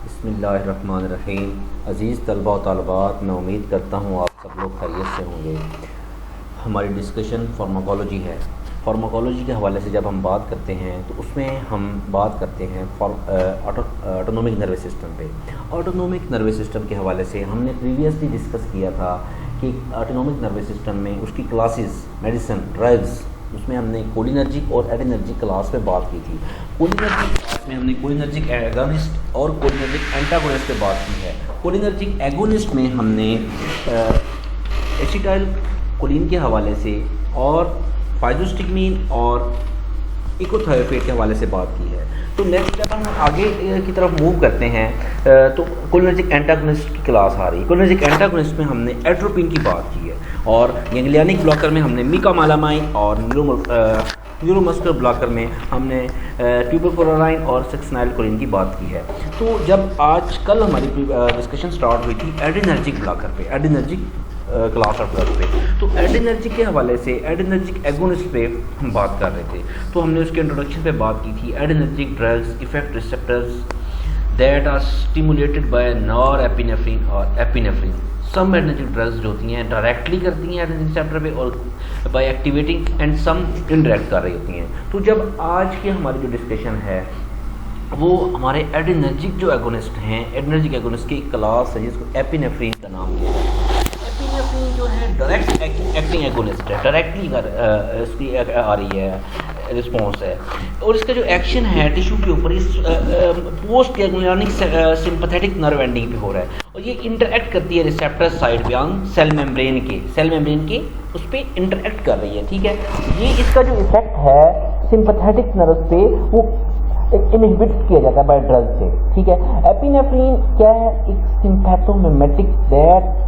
बिस्मिल्लाहिर्रहमानिर्रहीम। अज़ीज़ तलबा व तालिबात, मैं उम्मीद करता हूँ आप सब लोग खैरियत से होंगे। हमारी डिस्कशन फार्माकोलॉजी है। फार्माकोलॉजी के हवाले से जब हम बात करते हैं तो उसमें हम बात करते हैं ऑटोनोमिक नर्वस सिस्टम पे। ऑटोनोमिक नर्वस सिस्टम के हवाले से हमने प्रीवियसली डिस्कस किया था कि ऑटोनोमिक नर्वस सिस्टम में उसकी क्लासेस, मेडिसिन, ड्रग्स, उसमें हमने कोलिनर्जिक और एडिनर्जिक क्लास पे बात की थी। कोलिनर्जिक क्लास में हमने कोलिनर्जिक एगोनिस्ट और कोलिनर्जिक एंटागोनिस्ट पे बात की है। कोलिनर्जिक एगोनिस्ट में हमने एसिटाइल कोलिन के हवाले से और फाइजोस्टिग्मीन और इकोथायोफेट के हवाले से बात की है। तो नेक्स्ट जब हम आगे की तरफ मूव करते हैं तो कोलिनर्जिक एंटागोनिस्ट की क्लास आ रही है। कोलिनर्जिक एंटागोनिस्ट में हमने एट्रोपिन की बात की है और गैंग्लियनिक ब्लॉकर में हमने मिकामालामाइन और न्यूरोमस्कुलर ब्लॉकर में हमने ट्यूबरकुलोराइन और सक्सिनाइलकोलिन की बात की है। तो जब आज कल हमारी डिस्कशन स्टार्ट हुई थी एडिनर्जिक ब्लॉकर पे, एडिनर्जिक क्लास ऑफ ड्रग्स पे, तो एडिनर्जिक के हवाले से एडिनर्जिक एगोनिस्ट पे हम बात कर रहे थे। तो हमने उसके इंट्रोडक्शन पे बात की थी। Adrenergic drugs effect receptors that are stimulated by norepinephrine और एपिनेफ्रिन। सम एडिनर्जिक ड्रग्स जो होती हैं डायरेक्टली करती हैं एडिनर्जिक रिसेप्टर पे और by activating and some indirect कर रही होती हैं। तो जब आज की हमारी जो डिस्कशन है वो हमारे एडिनर्जिक जो एगोनिस्ट हैं, एडिनर्जिक एगोनिस्ट की क्लास है जिसको एपिनेफ्रिन का नाम दिया है। एपिनेफ्रिन जो है डायरेक्ट एक्टिंग एगोनिस्ट है, डायरेक्टली इसकी आ रही है रिस्पॉन्स है और इसका जो एक्शन है टिश्यू के ऊपर इस post ganglionic sympathetic nerve ending पे हो रहा है और ये इंटरएक्ट करती है रिसेप्टर साइड पे ऑन सेल मेम्ब्रेन के उस पर इंटरएक्ट कर रही है। ठीक है, ये इसका जो इफेक्ट है सिंपैथेटिक नर्व पे वो इनहिबिट किया जाता है बाय ड्रग से। ठीक है, एपिनेफ्रिन क्या है? एक sympathomimetic that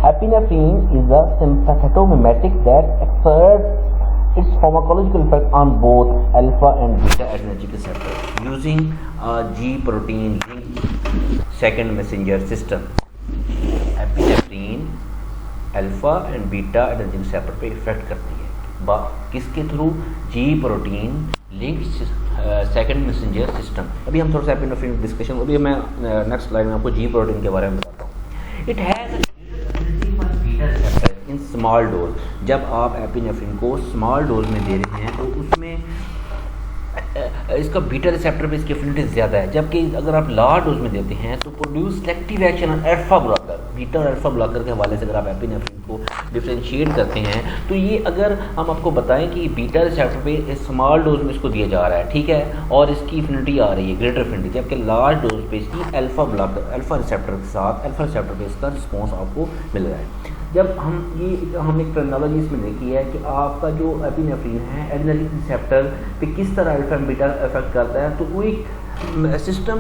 epinephrine is a sympathetomimetic that exerts its pharmacological effect on both alpha and beta adrenergic receptors using a G protein linked second messenger system. Epinephrine alpha and beta adrenergic receptor पे effect करती है किसके through? G protein linked second messenger system. अभी हम थोड़ा सा epinephrine discussion, अभी मैं नेक्स्ट स्लाइड में आपको जी प्रोटीन के बारे में बताता हूँ। It has in small dose. जब आप एपिनेफ्रिन को स्मॉल डोज में दे रहे हैं तो उसमें इसका बीटा रिसेप्टर पे इसकी एफिनिटी ज़्यादा है, जबकि अगर आप लार्ज डोज में देते हैं तो produce selective action on alpha blocker. Beta और अल्फा ब्लॉकर के हवाले से अगर आप एपिनेफ्रिन को डिफ्रेंशिएट करते हैं तो ये अगर हम आपको बताएं कि बीटा रिसेप्टर पे स्मॉल डोज में इसको दिया जा रहा है, ठीक है, और इसकी एफिनिटी आ रही है ग्रेटर एफिनिटी, जबकि लार्ज डोज पे इसकी अल्फा ब्लॉकर अल्फा रिसेप्टर के साथ अल्फा रिसेप्टर पे इसका रिस्पॉन्स आपको मिल रहा है। जब हम एक टर्मिनोलॉजी इसमें देखी है कि आपका जो एपिनेफ्रिन है एडिनर्जिक रिसेप्टर पे किस तरह अल्फा एंड बीटा इफेक्ट करता है, तो वो एक सिस्टम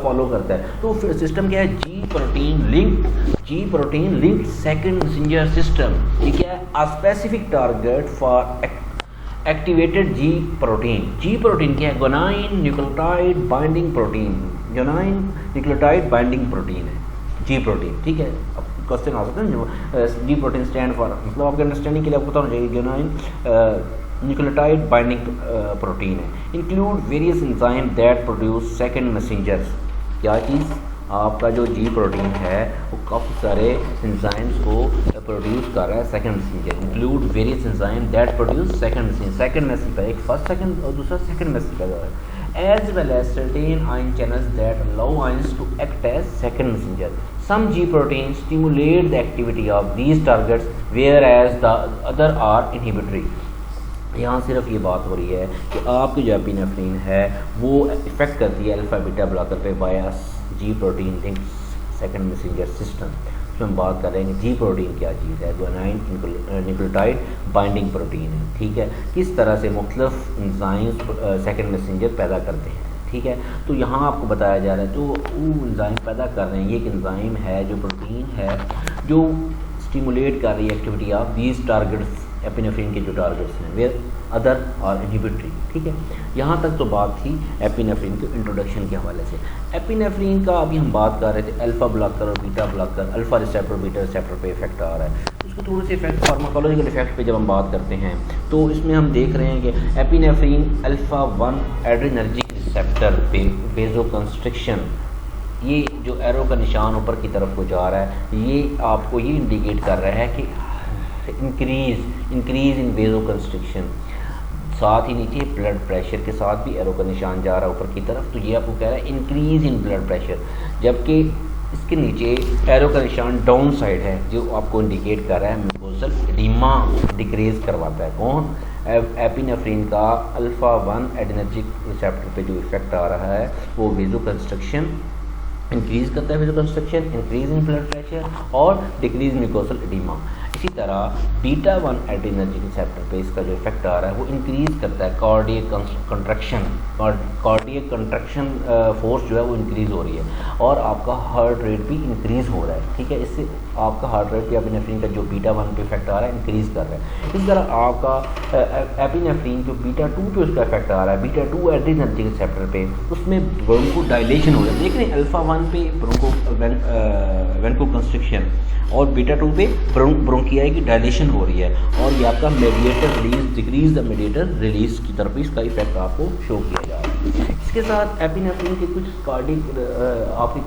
फॉलो करता है। तो सिस्टम क्या है? जी protein linked second messenger system. ये क्या है? A specific target for activated ji protein. Ji protein क्या है? Guanine nucleotide binding protein. Guanine nucleotide binding protein है जी प्रोटीन। ठीक है, क्वेश्चन आ सकते हैं जो जी प्रोटीन स्टैंड फॉर, मतलब आपके अंडरस्टैंडिंग के लिए आपको बताना चाहिए गोनाइन न्यूक्लियोटाइड बाइंडिंग प्रोटीन है। Include various enzyme that produce second messengers. क्या चीज़? आपका जो जी प्रोटीन है वो काफ़ी सारे एंजाइम्स को प्रोड्यूस कर रहा है second messenger. Include various enzyme that produce second messenger, एक फर्स्ट सेकंड और दूसरा सेकंड मैसेंजर पैदा हो रहा है। as well as certain ion channels that allow ions to act as second messenger. Some G proteins stimulate the activity of these targets whereas the other are inhibitory. यहाँ सिर्फ ये बात हो रही है कि आपकी जो एपिनेफ्रिन है वो इफेक्ट करती है अल्फा बीटा ब्लॉकर पे by G protein link second messenger system. उसमें हम बात कर रहे हैं जी प्रोटीन क्या चीज़ है? गोनाइन न्यूक्लियोटाइड बाइंडिंग प्रोटीन है। ठीक है, किस तरह से मुख्तलिफ एंजाइम्स सेकंड मैसेंजर पैदा करते हैं। ठीक है, तो यहाँ आपको बताया जा रहा है तो वो एंजाइम पैदा कर रहे हैं। ये एक एंजाइम है जो प्रोटीन है जो स्टिमुलेट कर रही है activity of these targets, epinephrine के जो टारगेट्स हैं वेयर अदर और इनहिबिटरी। ठीक है, यहाँ तक तो बात थी एपिनेफ्रिन के इंट्रोडक्शन के हवाले से। एपिनेफ्रिन का अभी हम बात कर रहे थे अल्फा ब्लॉकर और beta blocker, alpha receptor beta receptor पे इफेक्ट आ रहा है। उसको थोड़े से इफेक्ट फार्माकोलॉजिकल इफेक्ट पे जब हम बात करते हैं तो इसमें हम देख रहे हैं कि एपिनेफ्रिन अल्फा 1 एड्रेनर्जिक रिसेप्टर पे वेजोकंस्ट्रिक्शन ये जो एरो का निशान ऊपर की तरफ को जा रहा है, ये आपको ये इंडिकेट कर रहा है कि इंक्रीज़ इन वेजो कंस्ट्रिक्शन। साथ ही नीचे ब्लड प्रेशर के साथ भी एरो का निशान जा रहा है ऊपर की तरफ, तो ये आपको कह रहा है इंक्रीज़ इन ब्लड प्रेशर। जबकि इसके नीचे एरो का निशान डाउन साइड है, जो आपको इंडिकेट कर रहा है म्यूकोसल एडिमा डिक्रीज़ करवाता है। कौन? एपिनेफ्रिन का अल्फ़ा 1 एडिनर्जिक रिसेप्टर पे जो इफेक्ट आ रहा है वो वेजो कंस्ट्रक्शन इंक्रीज़ करता है, vasoconstriction, increase in blood pressure और डिक्रीज म्यूकोसल एडिमा। इसी तरह बीटा 1 एड्रेनर्जिक रिसेप्टर पे इसका जो इफेक्ट आ रहा है वो इंक्रीज़ करता है कार्डियक कंट्रैक्शन फोर्स जो है वो इंक्रीज़ हो रही है और आपका हार्ट रेट भी इंक्रीज़ हो रहा है। ठीक है, इससे आपका हार्ट रेट भी एपिनेफ्रिन का जो बीटा 1 पे इफेक्ट आ रहा है इंक्रीज़ कर रहा है। इसी तरह आपका एपिनेफ्रिन जो बीटा 2 पे उसका इफेक्ट आ रहा है, बीटा 2 एड्रेनर्जिक रिसेप्टर पे, उसमें ब्रोंको डायलेशन हो रहा है। देख रहे हैं अल्फ़ा 1 पे वेंको कंस्ट्रिक्शन और बीटा 2 पे ब्रोंकियाई की डायलेशन हो रही है और ये आपका mediator release decrease the mediator release की तरफ इसका इफेक्ट आपको शो किया जा रहा है। इसके साथ एपिनेफ्रिन के कुछ आपकी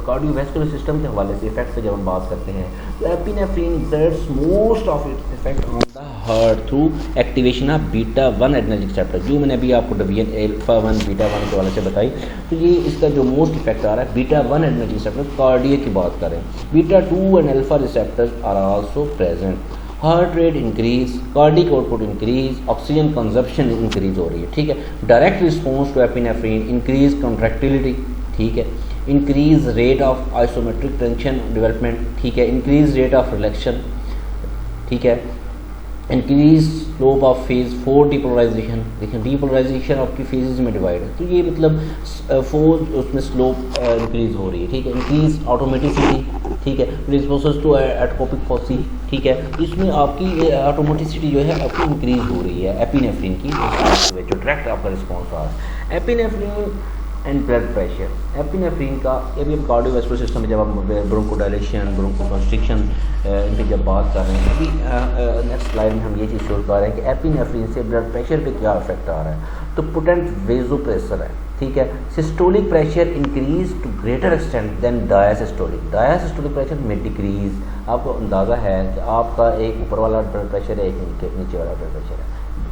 कार्डियोवैस्कुलर सिस्टम के हवाले से इफेक्ट से जब हम बात करते हैं तो epinephrine exerts most of its effect on the heart through activation of beta 1 adrenergic receptor, जो मैंने अभी आपको डिवीजन अल्फा 1 बीटा 1 के हवाले से बताई। तो ये इसका जो मोस्ट इफेक्ट आ रहा है बीटा 1 एड्रेनर्जिक रिसेप्टर कार्डियक की बात करें, beta 2 and alpha receptors are also present. Heart rate increase, cardiac output increase, oxygen consumption increase हो रही है। ठीक है, direct response to epinephrine increase contractility, ठीक है, increase rate of isometric tension development, ठीक है, इंक्रीज रेट ऑफ रिलैक्शन, ठीक है, increase slope of phase 4 depolarization. देखिए डीपोलराइजेशन आपकी फेजेस में डिवाइड है, तो ये मतलब 4 उसमें स्लोप इंक्रीज हो रही है। ठीक है, इंक्रीज ऑटोमेटिसिटी, ठीक है, रिस्पॉन्स टू एटोपिक फॉसी, ठीक है, इसमें आपकी ऑटोमेटिसिटी जो है आपकी इंक्रीज हो रही है एपिनेफ्रिन की जो डायरेक्ट आपका रिस्पॉन्स आ रहा है। Epinephrine and blood pressure, epinephrine का ये भी हम कार्डियोवैस्कुलर सिस्टम में जब हम ब्रोंकोडायलेशन ब्रोंकोकंस्ट्रिक्शन इन पर जब बात कर रहे हैं, अभी नेक्स्ट स्लाइड में हम ये चीज़ शो कर रहे हैं कि एपिनेफ्रिन से ब्लड प्रेशर पे क्या इफेक्ट आ रहा है। तो पोटेंट वेजोप्रेसर है, ठीक है, systolic pressure increase to greater extent than diastolic, diastolic pressure में डिक्रीज। आपको अंदाज़ा है कि आपका एक ऊपर वाला ब्लड प्रेशर है, एक नीचे वाला ब्लड प्रेशर है,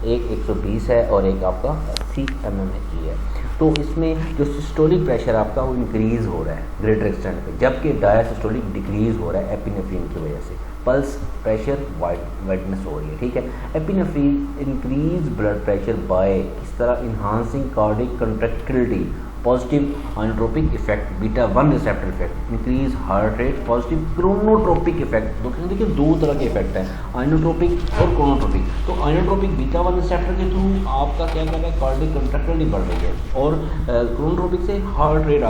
एक 120 है और एक आपका 80 mmHg है। तो इसमें जो सिस्टोलिक प्रेशर आपका वो इंक्रीज़ हो रहा है ग्रेटर एक्सटेंट पे, जबकि डायसिस्टोलिक डिक्रीज़ हो रहा है एपिनेफ्रिन की वजह से। पल्स प्रेशर वाइडनेस हो रही है। ठीक है, epinephrine increase blood pressure by इस तरह enhancing cardiac contractility, positive inotropic effect, beta 1 receptor effect, increase heart rate, positive chronotropic effect. देखिए दो तरह के इफेक्ट हैं, आइनोट्रोपिक और क्रोनोट्रोपिक। तो आइनोट्रोपिक बीटा 1 रिसेप्टर के थ्रू आपका क्या कर रहा है, कार्डिक कंट्रैक्टिलिटी बढ़ रही है और क्रोनोट्रोपिक से हार्ट रेट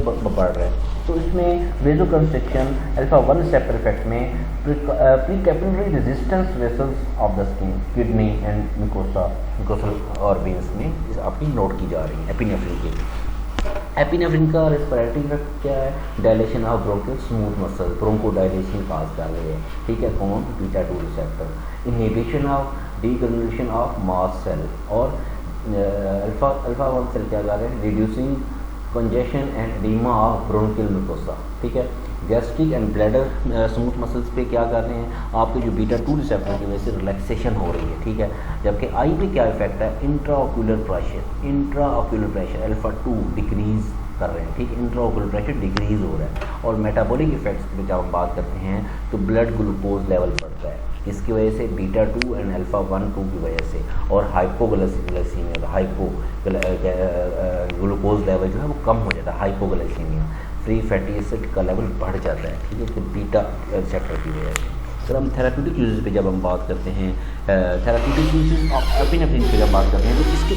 बढ़ रहा है। तो इसमें vasoconstriction alpha 1 receptor effect में precapillary resistance vessels of the skin, kidney and mucosal organs में आपकी नोट की जा रही है एपिनेफ्रिन की। एपिनेफ्रिन का रेस्पिरेटरी इफेक्ट क्या है, dilation of bronchial smooth muscle, bronchodilation cause कर रही है। ठीक है, कौन, beta 2 receptor, inhibition of degranulation of mast cell और अल्फा 1 सेल क्या कर रहे हैं, reducing congestion and oedema of bronchial mucosa. ठीक है, gastric and bladder smooth muscles पे क्या कर रहे हैं, आपके जो बीटा 2 रिसेप्टर की वजह से रिलैक्सेशन हो रही है। ठीक है, जबकि आई पे क्या इफेक्ट है, इंट्राओक्यूलर प्रेशर अल्फा 2 डिक्रीज कर रहे हैं। ठीक, इंट्राओक्यूलर प्रेशर डिक्रीज हो रहा है और मेटाबॉलिक इफेक्ट्स पे जब हम बात करते हैं तो ब्लड ग्लूकोज लेवल बढ़ता है, इसकी वजह से बीटा 2 एंड अल्फा 1-2 की वजह से, और हाइपोग्लाइसीमिया ग्लूकोज लेवल जो है वो कम हो जाता है, हाइपोग्लाइसीमिया, फ्री फैटी एसिड का लेवल बढ़ जाता है। ठीक है, तो बीटा रिसेप्टर की वजह से। सर हम थेराप्यूटिक यूजेस पे जब हम बात करते हैं, थेराप्यूटिक यूजेस ऑफ एपिनेफ्रिन पे जब बात करते हैं तो इसके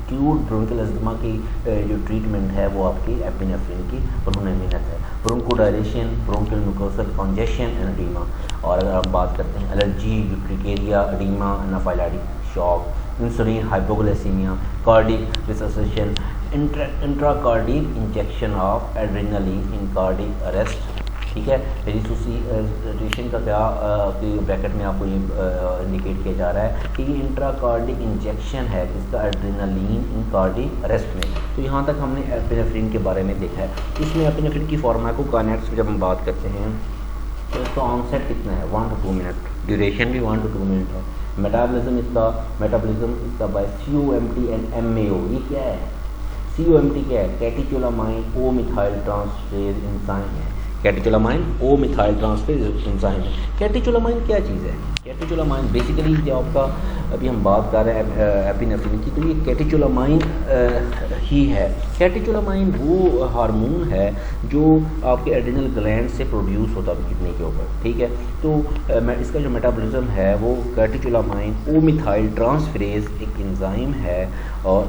एक्यूट ब्रोंकियल अस्थमा की जो ट्रीटमेंट है वो आपकी एपिनेफ्रिन की ब्रोनेमिनस है, bronchodilation, bronchial mucosal congestion and oedema. और अगर हम बात करते हैं allergy, urticaria, oedema, anaphylactic shock, insulin hypoglycaemia, cardiac resuscitation, intracardiac injection of adrenaline in cardiac arrest. ठीक है। रिसोसिएशन का क्या कि ब्रैकेट में आपको ये इंडिकेट किया जा रहा है कि ये इंट्राकार्डिक इंजेक्शन है जिसका एड्रेनालिन इन कार्डिक अरेस्ट में। तो यहाँ तक हमने एपिनेफ्रिन के बारे में देखा है। इसमें एपिनेफ्रिन की फार्माकोकाइनेटिक्स में जब हम बात करते हैं तो इसका ऑनसेट कितना है 1 to 2 मिनट, ड्यूरेशन भी 1 to 2 मिनट है। मेटाबॉलिज्म इसका बाय COMT एंड MAO। ये क्या है? COMT क्या है? कैटेचोलामाइन ओ मिथाइल ट्रांसफेरेज एंजाइम है। कैटेचोलामाइन ओ मिथाइल ट्रांसफेरेज एंजाइम है। कैटेचोलामाइन क्या चीज़ है? कैटेचोलामाइन बेसिकली जो आपका अभी हम बात कर रहे हैं एपिनेफ्रिन की, तो ये कैटेचोलामाइन ही है। कैटेचोलामाइन वो हार्मोन है जो आपके एड्रिनल ग्लैंड से प्रोड्यूस होता है किडनी के ऊपर, ठीक है। तो इसका जो मेटाबॉलिज्म है वो कैटेचोलामाइन ओ मिथाइल ट्रांसफेरेज एक एंजाइम है और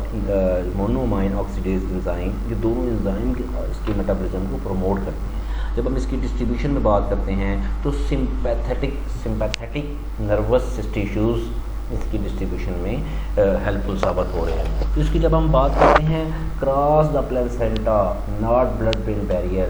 मोनोमाइन ऑक्सीडेज एंजाइम, ये दोनों एंजाइम इसके मेटाबॉलिज्म को प्रमोट करते हैं। जब हम इसकी डिस्ट्रीब्यूशन में बात करते हैं तो सिंपैथेटिक नर्वस टिश्यूज़ इसकी डिस्ट्रीब्यूशन में हेल्पफुल साबित हो रहे हैं। तो इसकी जब हम बात करते हैं cross the placenta not blood brain barrier,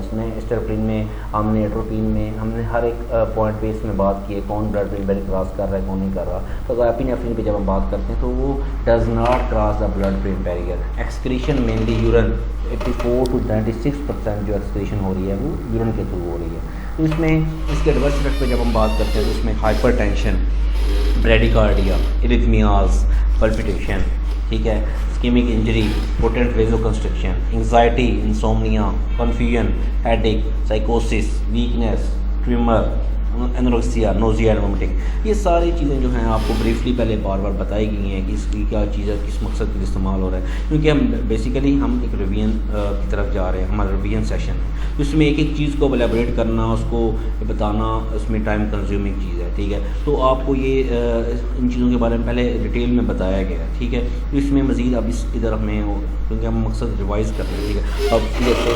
इसमें स्टेरोपिन में, हमने एट्रोपिन में, हमने हर एक पॉइंट पे इसमें बात की है कौन ब्लड ब्रेन बैरियर क्रॉस कर रहा है कौन नहीं कर रहा। तो एपिनेफ्रिन पे जब हम बात करते हैं तो वो does not cross the blood brain barrier. Excretion mainly urine 84 to 96% जो एक्सक्रीशन हो रही है वो यूरिन के थ्रू हो रही है। तो इसमें इसके एडवर्स इफेक्ट पे जब हम बात करते हैं तो इसमें हाइपरटेंशन, ब्रेडिकार्डिया, इरिथमियाज, पल्पिटेशन, ठीक है, ischaemic injury, potent vasoconstriction, anxiety, insomnia, confusion, headache, साइकोसिस, weakness, tumour, anorexia, nausea and vomiting, ये सारी चीज़ें जो हैं आपको ब्रीफली पहले बार बार बताई गई हैं कि इसकी क्या चीज़ है, किस मकसद के लिए इस्तेमाल हो रहा है। क्योंकि हम बेसिकली हम एक रिवीजन की तरफ जा रहे हैं, हमारा रिवीजन सेशन है, तो इसमें एक एक चीज़ को एलेबोरेट करना, उसको बताना, उसमें टाइम कंज्यूमिंग चीज़ है, ठीक है। तो आपको ये इन चीज़ों के बारे में पहले डिटेल में बताया गया है, ठीक है। तो इसमें मज़ीद अब इधर हमें क्योंकि हम मकसद रिवाइज़ कर रहे हैं, ठीक है। अब जैसे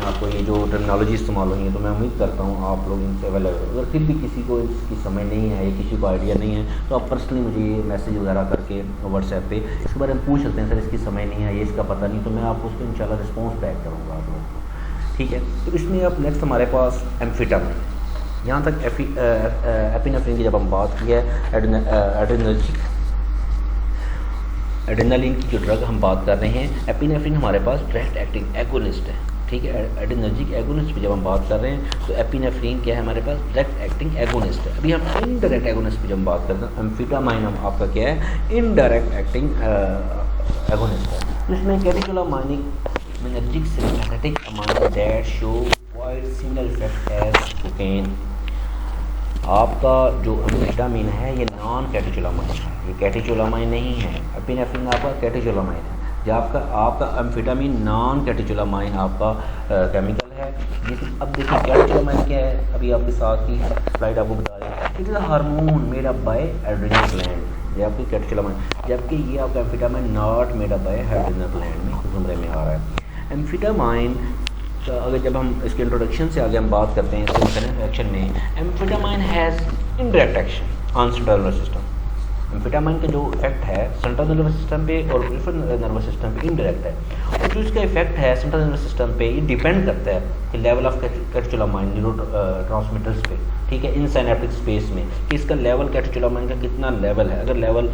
आपको ये जो टर्मिनोलॉजी इस्तेमाल हुई है तो मैं उम्मीद करता हूँ आप लोग इनसे अवेलेबल। अगर फिर भी किसी को इसकी समझ नहीं है या किसी को आइडिया नहीं है तो आप पर्सनली मुझे ये मैसेज वगैरह करके व्हाट्सएप पे इसके बारे में पूछ सकते हैं, सर इसकी समझ नहीं है, ये इसका पता नहीं, तो मैं आपको उस पर इंशाल्लाह रिस्पॉन्स बैक करूँगा आप लोगों को, ठीक है। तो इसमें अब नेक्स्ट हमारे पास एम्फेटामिन। यहाँ तक एपिनेफ्रिन की जब हम बात की है, एड्रेनालिन की जो ड्रग हम बात कर रहे हैं, एपिनेफ्रिन हमारे पास डायरेक्ट एक्टिंग एगोनिस्ट है, ठीक है। एड्रेनर्जिक एगोनिस्ट पे जब हम बात कर रहे हैं तो एपिनेफ्रिन क्या है हमारे पास डायरेक्ट एक्टिंग एगोनिस्ट है। अभी हम इनडायरेक्ट एगोनिस्ट पे जब हम बात करते हैं, एम्फेटामाइन आपका क्या है इनडायरेक्ट एक्टिंग एगोनिस्ट है। तो इसमें catecholaminergic synthetic amine that show quite similar effect as cocaine. आपका जो एम्फेटामिन है ये नॉन कैटेचोलामाइन है, ये कैटेचोलामाइन नहीं है। एपिनेफ्रिन आपका कैटेचोलामाइन है, जब आपका एम्फेटामिन नॉन कैटेचोलामाइन आपका केमिकल है। लेकिन अब देखिए कैटेचोलामाइन क्या है, अभी आपके साथ ही स्लाइड आपको बता रहे हैं, it is a hormone made up by adrenal gland, ये आपकी कैटेचोलामाइन, जबकि ये आपका amphetamine not made up by adrenal gland में जुमरे में आ रहा है। एम्फेटामाइन अगर जब हम इसके इंट्रोडक्शन से आगे हम बात करते हैं इसके मैकेनिज्म एक्शन में, amphetamine has indirect action on central nervous system. Amphetamine का जो इफेक्ट है सेंट्रल नर्वस सिस्टम पे और पेरिफेरल नर्वस सिस्टम पे इनडायरेक्ट है, और जो इसका इफेक्ट है सेंट्रल नर्वस सिस्टम पे ये डिपेंड करता है कि लेवल ऑफ कैटेचोलामाइन न्यूरो ट्रांसमीटर्स पे, ठीक है, इन साइनेप्टिक स्पेस में कि इसका लेवल कैटेचोलामाइन का कितना लेवल है। अगर लेवल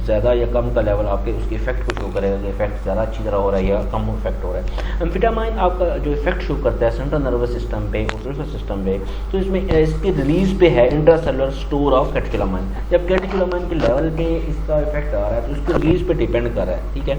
ज़्यादा या कम का लेवल आपके उसके इफेक्ट को शो करेगा कि इफेक्ट ज़्यादा अच्छी तरह हो रहा है या कम इफेक्ट हो रहा है। एम्फेटामाइन आपका जो इफेक्ट शो करता है सेंट्रल नर्वस सिस्टम पे और पेरिफेरल सिस्टम पे, तो इसमें इसके रिलीज पे है इंट्रासेलुलर स्टोर ऑफ कैटेचोलामाइन। जब कैटेचोलामाइन के लेवल पे इसका इफेक्ट आ रहा है तो उसके रिलीज पे डिपेंड कर रहा है, ठीक है।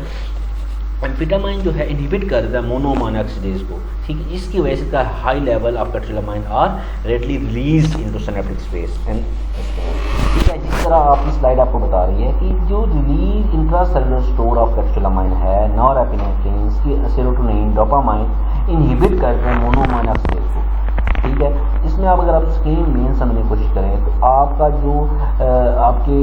एम्फेटामाइन जो है इनहिबिट कर देता है मोनोमाइन ऑक्सीडेज को, ठीक है, इसकी वजह से का high level of catecholamine are readily release into synaptic space and, ठीक है। जिस तरह आपकी स्लाइड आपको बता रही है कि जो रिलीज इंट्रासेलुलर स्टोर ऑफ कैटेचोलामाइन है नॉरएपिनेफ्रिन, सेरोटोनिन, डोपामाइन इनहिबिट करते हैं मोनोमाइन ऑक्सीडेज को, ठीक है। इसमें आप अगर आप स्कीम मेन समझने की कोशिश करें तो आपका जो आपके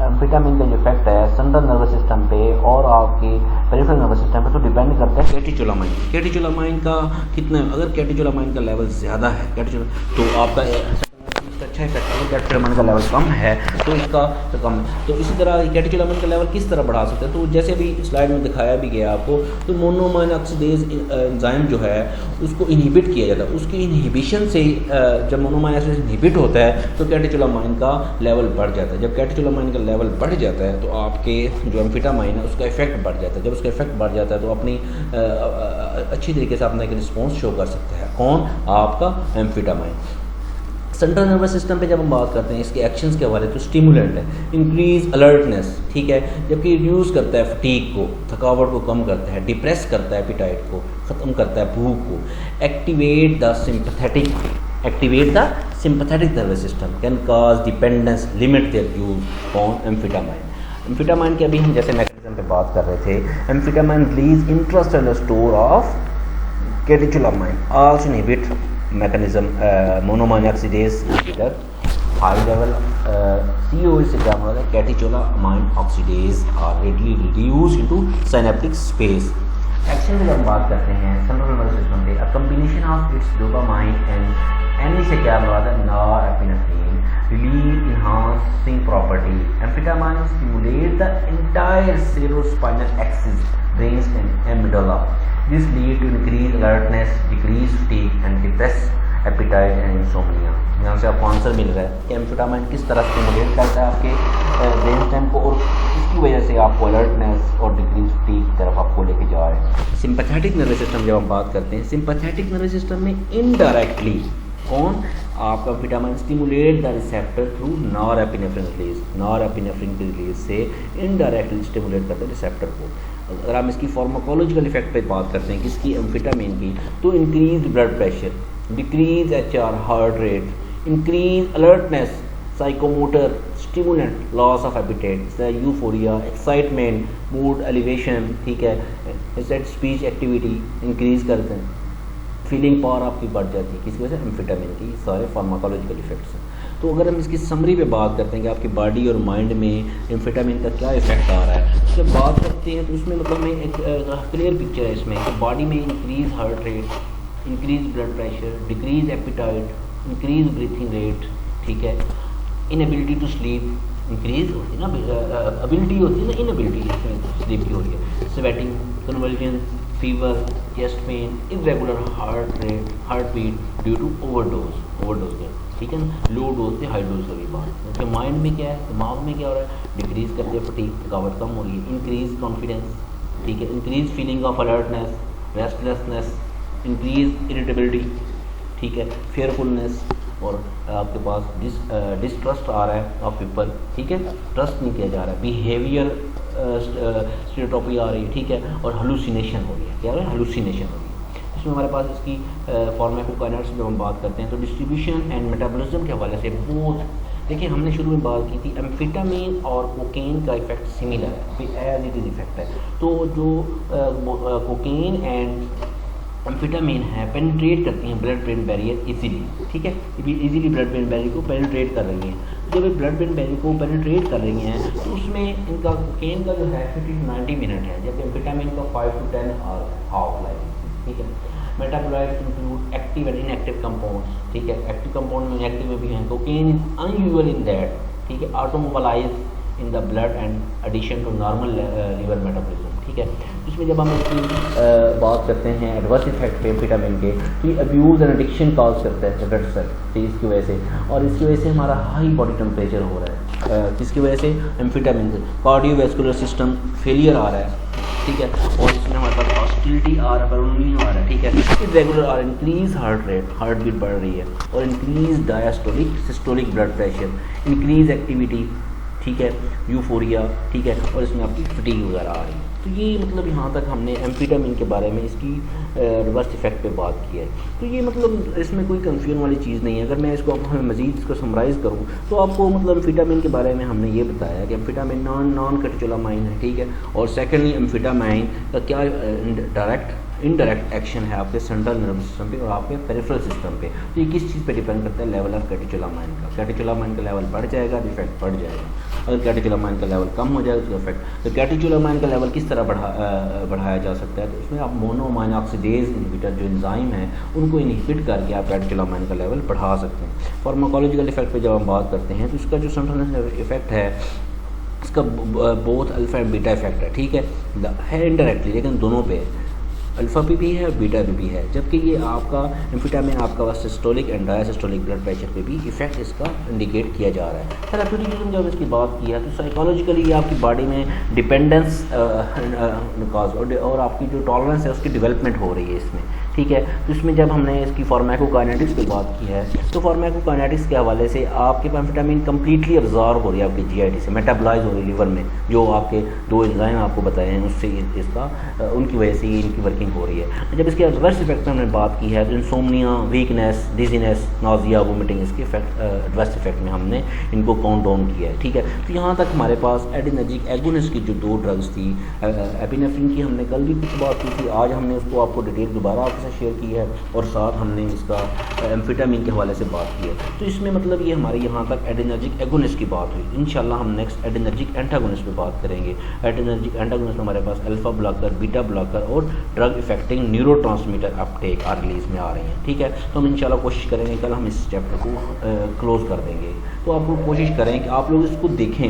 एम्फेटामिन का जो इफेक्ट है सेंट्रल नर्वस सिस्टम पे और आपके पेरिफेरल नर्वस सिस्टम पे तो डिपेंड करता है कैटेचोलामाइन। कैटेचोलामाइन का कितना, अगर कैटेचोलामाइन का लेवल ज़्यादा है तो आपका इसका अच्छा इफेक्ट है, कैटेचोलामाइन का लेवल कम है तो इसका कम है। तो इसी तरह कैटेचोलामाइन का लेवल किस तरह बढ़ा सकते हैं, तो जैसे अभी स्लाइड में दिखाया भी गया आपको, तो मोनोमाइन ऑक्सीडेज एंजाइम जो है उसको इनहिबिट किया जाता है, उसकी इनहिबिशन से जब मोनोमाइन ऑक्सीडेज इनहिबिट होता है तो कैटेचोलामाइन का लेवल बढ़ जाता है। जब कैटेचोलामाइन का लेवल बढ़ जाता है तो आपके जो एम्फेटामाइन है उसका इफेक्ट बढ़ जाता है। जब उसका इफेक्ट बढ़ जाता है तो अपनी अच्छी तरीके से अपना एक रिस्पॉन्स शो कर सकता है कौन, आपका एम्फेटामाइन। सेंट्रल नर्वस सिस्टम पे जब हम बात करते हैं इसके एक्शंस के हवाले तो स्टिमुलेंट है, इंक्रीज अलर्टनेस, ठीक है, जबकि रिड्यूस करता है फटीग को, थकावट को कम करता है, डिप्रेस करता है एपिटाइट को, ख़त्म करता है भूख को, activate the sympathetic nervous system, can cause dependence, limit their use on amphetamine. Amphetamine के अभी हम जैसे मैकेनिज्म पे बात कर रहे थे, amphetamine release intracellular store of catecholamine, also inhibit mechanism monoamine oxidase inhibitor, high level COA से क्या होता है, catecholamine oxidase are readily reduced into synaptic space। Action की जब हम बात करते हैं सेंट्रल नर्वस सिस्टम पे, a combination of its dopamine and NE से क्या होता है, norepinephrine relieve enhancing property। amphetamine stimulate the entire cerebrospinal axis, brains and medulla। This lead to increased alertness, decreased fatigue and depressed appetite and insomnia। यहाँ से आपको answer मिल रहा है कि एम्फेटामाइन किस तरह स्टिमुलेट करता है आपके ब्रेन स्टेम को, और इसकी वजह से आपको अलर्टनेस और डिक्रीज फटीग की तरफ आपको लेके जा रहे हैं। सिंपैथेटिक नर्वस सिस्टम जब हम बात करते हैं, सिंपैथेटिक नर्वस सिस्टम में इनडायरेक्टली कौन, आपका amphetamine stimulate the receptor through norepinephrine release, norepinephrine की रिलीज से इनडायरेक्टली स्टिमुलेट करते हैं रिसेप्टर को। अगर हम इसकी फार्माकोलॉजिकल इफेक्ट पे बात करते हैं किसकी, एम्फेटामिन की, तो increase blood pressure, decrease HR heart rate, increase alertness, psychomotor, stimulant, loss of appetite, euphoria, excitement, mood elevation, ठीक है, स्पीच एक्टिविटी इंक्रीज करते हैं, फीलिंग पावर आपकी बढ़ जाती है, किसकी वजह से, एम्फेटामिन की सारे फार्माकोलॉजिकल इफेक्ट्स हैं। तो अगर हम इसकी समरी पे बात करते हैं कि आपकी बॉडी और माइंड में एम्फेटामिन का क्या इफेक्ट आ रहा है, जब बात करते हैं तो उसमें मतलब में एक क्लियर पिक्चर है इसमें कि बॉडी में increase heart rate, increase blood pressure, decrease appetite, increase breathing rate, ठीक है, इनएबिलिटी टू स्लीप इंक्रीज होती है ना, एबिलिटी होती है ना, इनएबिलिटी स्लीप की होती है, sweating, convulsion, fever, chest pain, irregular heart rate, heart beat due to overdose में, ठीक है ना, लो डोज से हाई डोज वाली बात। उसके माइंड में क्या है, दिमाग में क्या हो रहा है, डिक्रीज करते हैं फटीग, थकावट कम हो रही है, इंक्रीज कॉन्फिडेंस, ठीक है, increase feeling of alertness, restlessness, increase irritability, ठीक है, फेयरफुलनेस, और आपके पास डिस्ट्रस्ट आ रहा है ऑफ पीपल, ठीक है, ट्रस्ट नहीं किया जा रहा है, बिहेवियर स्टीरियोटाइपी आ रही है, ठीक है, और हेलुसिनेशन हो रही है, क्या हो रहा है, हेलुसिनेशन हो रही है। इसमें हमारे पास इसकी फार्माकोकाइनेटिक्स जब हम बात करते हैं तो डिस्ट्रीब्यूशन एंड मेटाबॉलिज्म के हवाले से बहुत, देखिए हमने शुरू में बात की थी एम्फेटामिन और कोकेन का इफेक्ट सिमिलर है, एज इट इज इफेक्ट है। तो जो कोकेन एंड एम्फेटामिन है पेनिट्रेट करती हैं ब्लड ब्रेन बैरियर इजीली, ठीक है, इजीली ब्लड ब्रेन बैरियर को पेनिट्रेट कर रही हैं। जब ये ब्लड ब्रेन बैरियर को पेनिट्रेट कर रही हैं तो उसमें इनका कोकेन का जो है 50 to 90 मिनट है, जबकि एम्फेटामिन का 5 to 10 आवर हाफ लाइफ, ठीक है। Metabolites include active and inactive compounds, ठीक है, एक्टिव कंपाउंड में एक्टिव में भी हैं। Cocaine is unusual in that, ठीक है, ऑटोमोबालाइज in the blood and addition to normal liver metabolism, ठीक है। इसमें जब हम इसकी बात करते हैं एडवर्स इफेक्ट पे एम्फेटामिन के, तो ये अब्यूज़ एंड एडिक्शन कॉज करता है ब्लड सेल, ठीक, इसकी वजह से, और इसकी वजह से हमारा हाई बॉडी टेम्परेचर हो रहा है, किसकी वजह से, एम्फेटामिन से, कार्डियोवैस्कुलर सिस्टम फेलियर आ रहा है, ठीक है, और इसमें हमारे पास हॉस्टिलिटी आ रहा है, परवलिन आ रहा है, ठीक है, इरेगुलर आ रहा है, increase heart rate, heart beat बढ़ रही है, और increase diastolic systolic blood pressure, increase activity, ठीक है, यूफोरिया, ठीक है, और इसमें आपकी फटीग वगैरह आ रही है। तो ये मतलब यहाँ तक हमने एम्फेटामिन के बारे में इसकी रिवर्स इफेक्ट पे बात की है। तो ये मतलब इसमें कोई कंफ्यूजन वाली चीज़ नहीं है। अगर मैं इसको आपको मज़ीद इसको समराइज़ करूँ तो आपको मतलब एम्फेटामिन के बारे में हमने ये बताया कि एम्फेटामिन नॉन कैटेचोलामाइन है, ठीक है, और सेकेंडली एम्फेटामाइन का क्या इनडायरेक्ट एक्शन है आपके सेंट्रल नर्वस सिस्टम पे और आपके पेरिफेरल सिस्टम पे। तो ये किस चीज़ पे डिपेंड करता है, लेवल ऑफ कैटेचोलामाइन का। कैटेचोलामाइन का लेवल बढ़ जाएगा, इफेक्ट बढ़ जाएगा। अगर कैटेकोलामाइन का लेवल कम हो जाए तो इफेक्ट। तो कैटेकोलामाइन का लेवल किस तरह बढ़ाया जा सकता है, तो उसमें आप मोनोअमाइन ऑक्सीडेज इनहिबिटर जो एंजाइम है उनको इनहिबिट करके आप कैटेकोलामाइन का लेवल बढ़ा सकते हैं। फार्माकोलॉजिकल इफेक्ट पे जब हम बात करते हैं तो इसका जो सेंट्रल इफेक्ट है इसका both alpha and beta effect है, ठीक है इनडायरेक्टली, लेकिन दोनों पे है, अल्फा पे भी है और बीटा पे भी है। जबकि ये आपका एम्फेटामिन आपका systolic and diastolic blood pressure पे भी इफेक्ट इसका इंडिकेट किया जा रहा है। थेराप्यूटिक जब इसकी बात की है तो साइकोलॉजिकली ये आपकी बॉडी में डिपेंडेंस और आपकी जो टॉलरेंस है उसकी डेवलपमेंट हो रही है इसमें, ठीक है। तो इसमें जब हमने इसकी फार्माकोकाइनेटिक्स की बात की है तो फार्माकोकाइनेटिक्स के हवाले से आपके एम्फेटामिन कम्प्लीटली अब्जॉर्ब हो रही है आपकी जीआईटी से, मेटाबलाइज हो रही है लीवर में, जो आपके दो एंजाइम आपको बताए हैं उससे इसका उनकी वजह से इनकी वर्किंग हो रही है। जब इसके एडवर्स इफेक्ट में हमने बात की है तो insomnia, weakness, dizziness, Nazia, vomiting, इसके एडवर्स इफेक्ट में हमने इनको काउंट डाउन किया है, ठीक है। तो यहाँ तक हमारे पास एडिनर्जिक एगोनिस्ट की जो दो ड्रग्स थी, एपिनेफ्रिन की हमने कल भी कुछ बात की थी, आज हमने उसको आपको डिटेल दोबारा आपके साथ शेयर की है और साथ हमने इसका एम्फेटामिन के हवाले से बात की है। तो इसमें मतलब ये हमारे यहाँ तक एडिनर्जिक एगोनिस्ट की बात हुई। इंशाल्लाह हम नेक्स्ट एडिनर्जिक एंटागोनिस्ट पे बात करेंगे। एडिनर्जिक एंटागोनिस्ट हमारे पास अल्फा ब्लॉकर, बीटा ब्लॉकर और ड्रग इफेक्टिंग न्यूरोट्रांसमीटर अपटेक और रिलीज में आ रही हैं, ठीक है। तो हम इंशाल्लाह कोशिश करेंगे कल हम इस चैप्टर को क्लोज कर देंगे। तो आप लोग कोशिश करें कि आप लोग इसको देखें,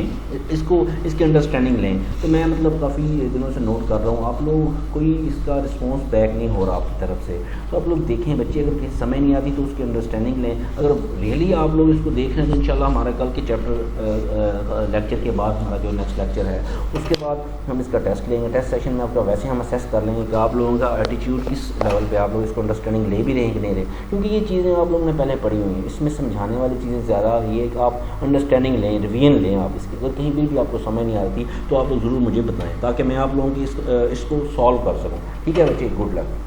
इसकी अंडरस्टैंडिंग लें। तो मैं मतलब काफ़ी दिनों से नोट कर रहा हूँ आप लोग कोई इसका रिस्पॉन्स बैक नहीं हो रहा आपकी तरफ से। तो आप लोग देखें, बच्चे अगर किसी समय नहीं आती तो उसकी अंडरस्टैंडिंग लें। अगर रियली आप लोग इसको देख रहे हैं तो इंशाल्लाह हमारा कल के चैप्टर लेक्चर के बाद हमारा जो नेक्स्ट लेक्चर है उसके बाद हम इसका टेस्ट लेंगे। टेस्ट सेशन में आपका वैसे हम असेस कर लेंगे कि आप लोगों का एटीट्यूड किस लेवल पे आप लोग इसको अंडरस्टैंडिंग ले भी रहे हैं कि नहीं रहे, क्योंकि ये चीज़ें आप लोगों ने पहले पढ़ी हुई हैं। इसमें समझाने वाली चीज़ें ज़्यादा ये कि आप अंडरस्टैंडिंग लें, रिवीजन लें आप इसकी। अगर कहीं भी आपको समझ नहीं आती तो आप लोग ज़रूर मुझे बताएं ताकि मैं आप लोगों की इसको सॉल्व कर सकूँ, ठीक है बच्चे। Good luck.